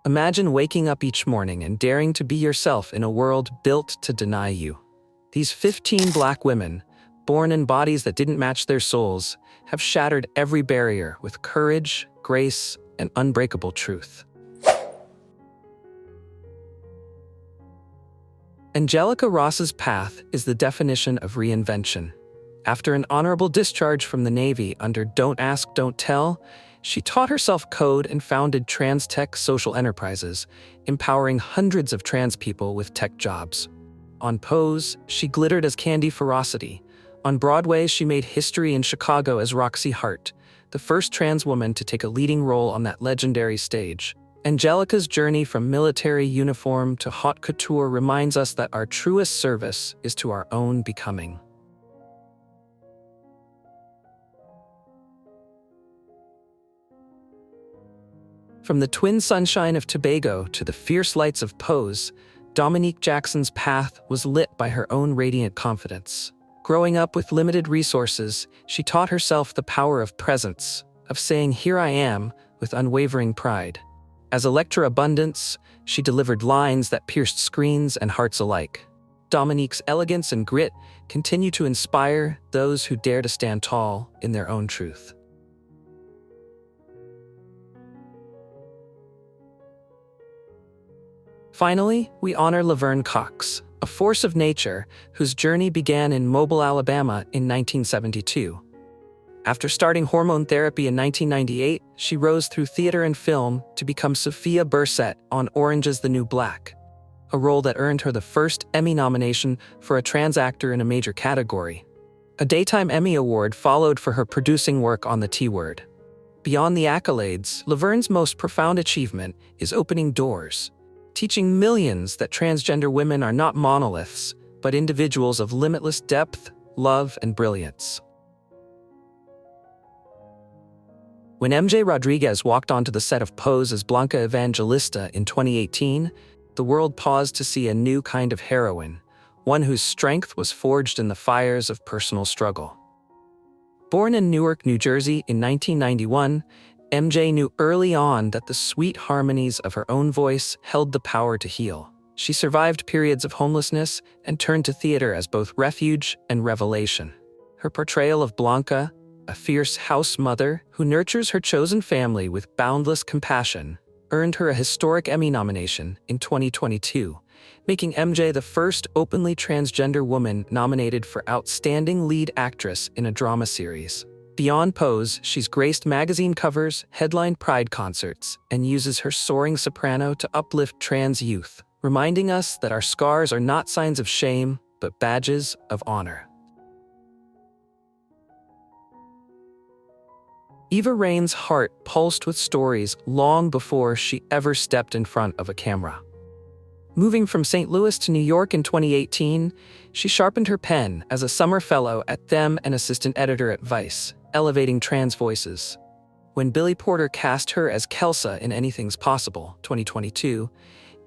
Imagine waking up each morning and daring to be yourself in a world built to deny you. These 15 Black women, born in bodies that didn't match their souls, have shattered every barrier with courage, grace, and unbreakable truth. Angelica Ross's path is the definition of reinvention. After an honorable discharge from the Navy under Don't Ask, Don't Tell, she taught herself code and founded trans tech social enterprises, empowering hundreds of trans people with tech jobs. On Pose, she glittered as Candy Ferocity. On Broadway, she made history in Chicago as Roxy Hart, the first trans woman to take a leading role on that legendary stage. Angelica's journey from military uniform to haute couture reminds us that our truest service is to our own becoming. From the twin sunshine of Tobago to the fierce lights of Pose, Dominique Jackson's path was lit by her own radiant confidence. Growing up with limited resources, she taught herself the power of presence, of saying "here I am" with unwavering pride. As Electra Abundance, she delivered lines that pierced screens and hearts alike. Dominique's elegance and grit continue to inspire those who dare to stand tall in their own truth. Finally, we honor Laverne Cox, a force of nature whose journey began in Mobile, Alabama in 1972. After starting hormone therapy in 1998, she rose through theater and film to become Sophia Bursett on Orange is the New Black, a role that earned her the first Emmy nomination for a trans actor in a major category. A Daytime Emmy Award followed for her producing work on The T-Word. Beyond the accolades, Laverne's most profound achievement is opening doors, teaching millions that transgender women are not monoliths, but individuals of limitless depth, love, and brilliance. When MJ Rodriguez walked onto the set of Pose as Blanca Evangelista in 2018, the world paused to see a new kind of heroine, one whose strength was forged in the fires of personal struggle. Born in Newark, New Jersey in 1991, MJ knew early on that the sweet harmonies of her own voice held the power to heal. She survived periods of homelessness and turned to theater as both refuge and revelation. Her portrayal of Blanca, a fierce house mother who nurtures her chosen family with boundless compassion, earned her a historic Emmy nomination in 2022, making MJ the first openly transgender woman nominated for Outstanding Lead Actress in a Drama Series. Beyond Pose, she's graced magazine covers, headlined Pride concerts, and uses her soaring soprano to uplift trans youth, reminding us that our scars are not signs of shame, but badges of honor. Eva Rains' heart pulsed with stories long before she ever stepped in front of a camera. Moving from St. Louis to New York in 2018, she sharpened her pen as a summer fellow at Them and assistant editor at Vice, elevating trans voices. When Billy Porter cast her as Kelsa in Anything's Possible, 2022,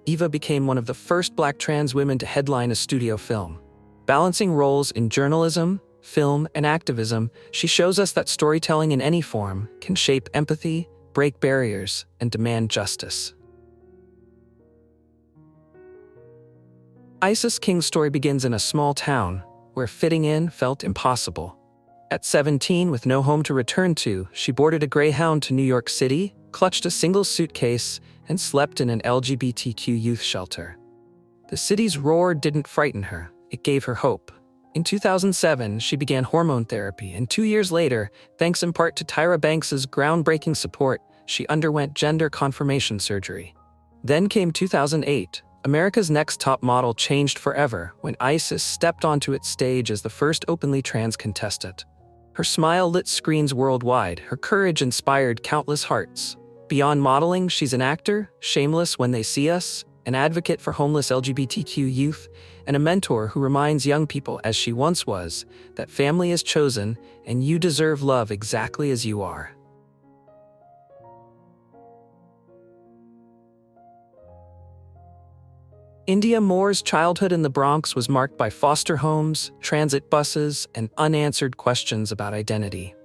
Eva became one of the first Black trans women to headline a studio film. Balancing roles in journalism, film, and activism, she shows us that storytelling in any form can shape empathy, break barriers, and demand justice. Isis King's story begins in a small town where fitting in felt impossible. At 17, with no home to return to, she boarded a Greyhound to New York City, clutched a single suitcase, and slept in an LGBTQ youth shelter. The city's roar didn't frighten her, it gave her hope. In 2007, she began hormone therapy, and 2 years later, thanks in part to Tyra Banks's groundbreaking support, she underwent gender confirmation surgery. Then came 2008. America's Next Top Model changed forever when Isis stepped onto its stage as the first openly trans contestant. Her smile lit screens worldwide, her courage inspired countless hearts. Beyond modeling, she's an actor, shameless when they see us, an advocate for homeless LGBTQ youth, and a mentor who reminds young people, as she once was, that family is chosen and you deserve love exactly as you are. India Moore's childhood in the Bronx was marked by foster homes, transit buses, and unanswered questions about identity.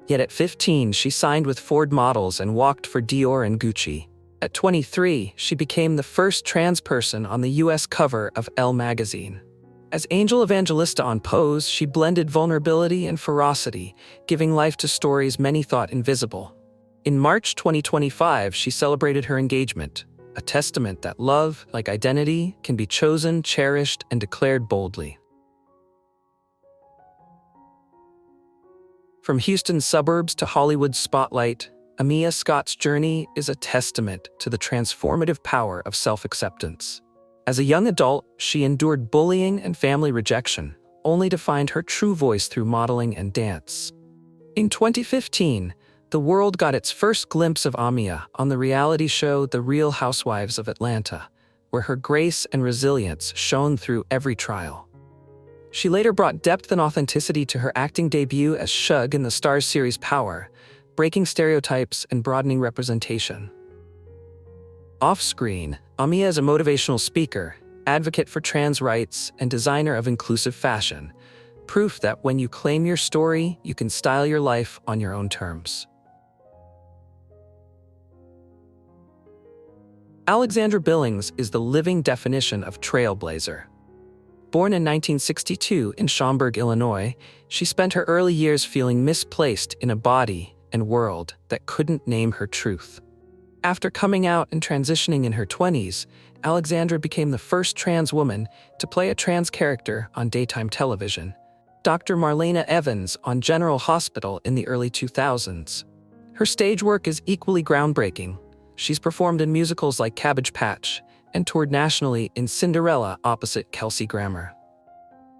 Yet at 15, she signed with Ford Models and walked for Dior and Gucci. At 23, she became the first trans person on the US cover of Elle magazine. As Angel Evangelista on Pose, she blended vulnerability and ferocity, giving life to stories many thought invisible. In March 2025, she celebrated her engagement, a testament that love, like identity, can be chosen, cherished, and declared boldly. From Houston's suburbs to Hollywood's spotlight, Amia Scott's journey is a testament to the transformative power of self-acceptance. As a young adult, she endured bullying and family rejection, only to find her true voice through modeling and dance. In 2015, the world got its first glimpse of Amia on the reality show The Real Housewives of Atlanta, where her grace and resilience shone through every trial. She later brought depth and authenticity to her acting debut as Shug in the Starz series Power, breaking stereotypes and broadening representation. Off-screen, Amia is a motivational speaker, advocate for trans rights, and designer of inclusive fashion, proof that when you claim your story, you can style your life on your own terms. Alexandra Billings is the living definition of trailblazer. Born in 1962 in Schaumburg, Illinois, she spent her early years feeling misplaced in a body and world that couldn't name her truth. After coming out and transitioning in her 20s, Alexandra became the first trans woman to play a trans character on daytime television, Dr. Marlena Evans on General Hospital in the early 2000s. Her stage work is equally groundbreaking. She's performed in musicals like Cabbage Patch and toured nationally in Cinderella opposite Kelsey Grammer.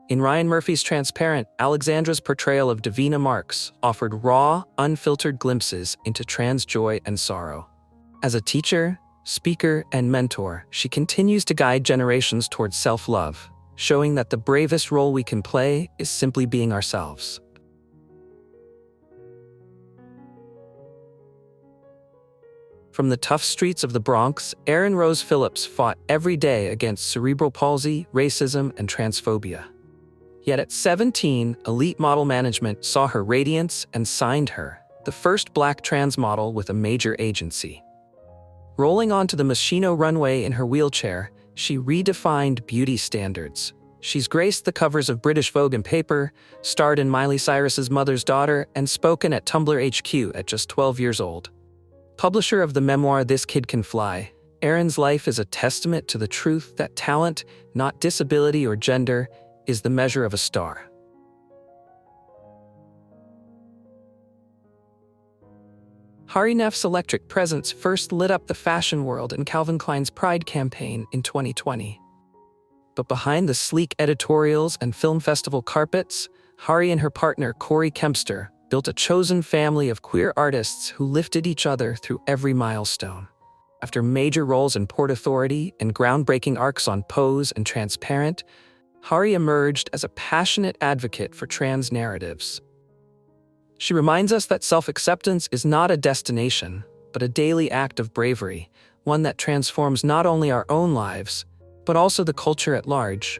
In Ryan Murphy's Transparent, Alexandra's portrayal of Davina Marks offered raw, unfiltered glimpses into trans joy and sorrow. As a teacher, speaker, and mentor, she continues to guide generations towards self-love, showing that the bravest role we can play is simply being ourselves. From the tough streets of the Bronx, Erin Rose Phillips fought every day against cerebral palsy, racism, and transphobia. Yet at 17, elite model management saw her radiance and signed her, the first Black trans model with a major agency. Rolling onto the Moschino runway in her wheelchair, she redefined beauty standards. She's graced the covers of British Vogue and Paper, starred in Miley Cyrus's Mother's Daughter, and spoken at Tumblr HQ at just 12 years old. Publisher of the memoir This Kid Can Fly, Erin's life is a testament to the truth that talent, not disability or gender, is the measure of a star. Hari Neff's electric presence first lit up the fashion world in Calvin Klein's Pride campaign in 2020. But behind the sleek editorials and film festival carpets, Hari and her partner Corey Kempster built a chosen family of queer artists who lifted each other through every milestone. After major roles in Port Authority and groundbreaking arcs on Pose and Transparent, Hari emerged as a passionate advocate for trans narratives. She reminds us that self-acceptance is not a destination, but a daily act of bravery, one that transforms not only our own lives, but also the culture at large.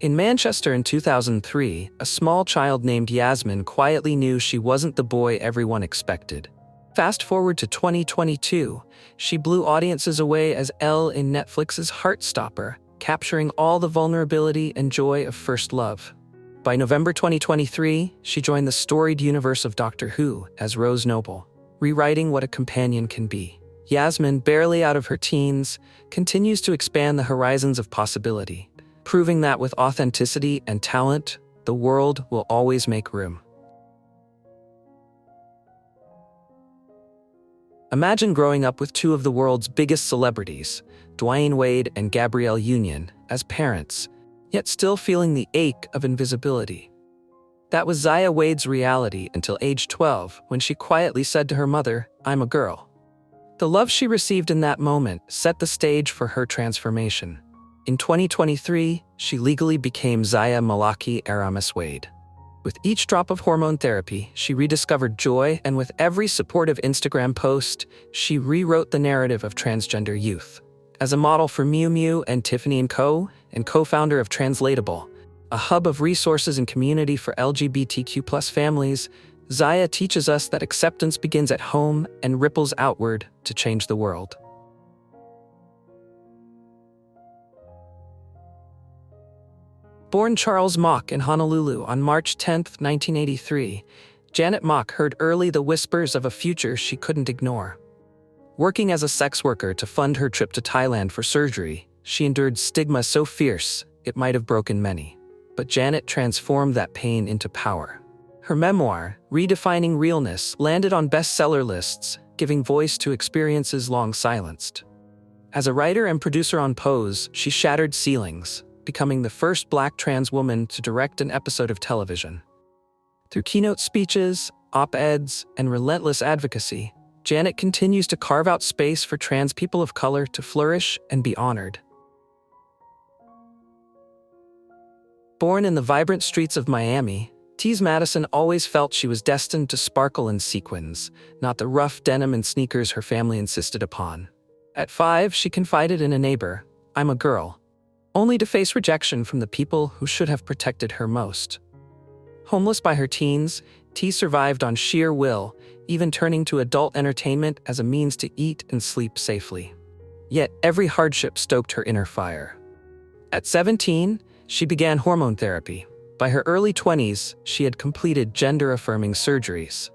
In Manchester in 2003, a small child named Yasmine quietly knew she wasn't the boy everyone expected. Fast forward to 2022, she blew audiences away as Elle in Netflix's Heartstopper, capturing all the vulnerability and joy of first love. By November 2023, she joined the storied universe of Doctor Who as Rose Noble, rewriting what a companion can be. Yasmine, barely out of her teens, continues to expand the horizons of possibility, proving that with authenticity and talent, the world will always make room. Imagine growing up with two of the world's biggest celebrities, Dwayne Wade and Gabrielle Union, as parents, yet still feeling the ache of invisibility. That was Zaya Wade's reality until age 12, when she quietly said to her mother, "I'm a girl." The love she received in that moment set the stage for her transformation. In 2023, she legally became Zaya Malaki Aramis Wade. With each drop of hormone therapy, she rediscovered joy, and with every supportive Instagram post, she rewrote the narrative of transgender youth. As a model for Miu Miu and Tiffany & Co., and co-founder of Translatable, a hub of resources and community for LGBTQ+ families, Zaya teaches us that acceptance begins at home and ripples outward to change the world. Born Charles Mock in Honolulu on March 10, 1983, Janet Mock heard early the whispers of a future she couldn't ignore. Working as a sex worker to fund her trip to Thailand for surgery, she endured stigma so fierce it might have broken many. But Janet transformed that pain into power. Her memoir, Redefining Realness, landed on bestseller lists, giving voice to experiences long silenced. As a writer and producer on Pose, she shattered ceilings, becoming the first Black trans woman to direct an episode of television. Through keynote speeches, op-eds, and relentless advocacy, Janet continues to carve out space for trans people of color to flourish and be honored. Born in the vibrant streets of Miami, Tease Madison always felt she was destined to sparkle in sequins, not the rough denim and sneakers her family insisted upon. At 5, she confided in a neighbor, "I'm a girl," only to face rejection from the people who should have protected her most. Homeless by her teens, T survived on sheer will, even turning to adult entertainment as a means to eat and sleep safely. Yet every hardship stoked her inner fire. At 17, she began hormone therapy. By her early 20s, she had completed gender-affirming surgeries.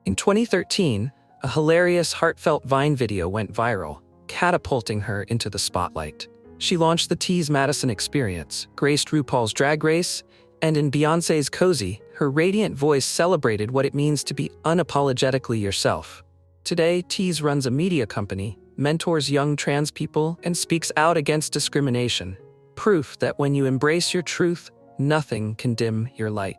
In 2013, a hilarious, heartfelt Vine video went viral, catapulting her into the spotlight. She launched the Tease Madison Experience, graced RuPaul's Drag Race, and in Beyoncé's Cozy, her radiant voice celebrated what it means to be unapologetically yourself. Today, Tease runs a media company, mentors young trans people, and speaks out against discrimination. Proof that when you embrace your truth, nothing can dim your light.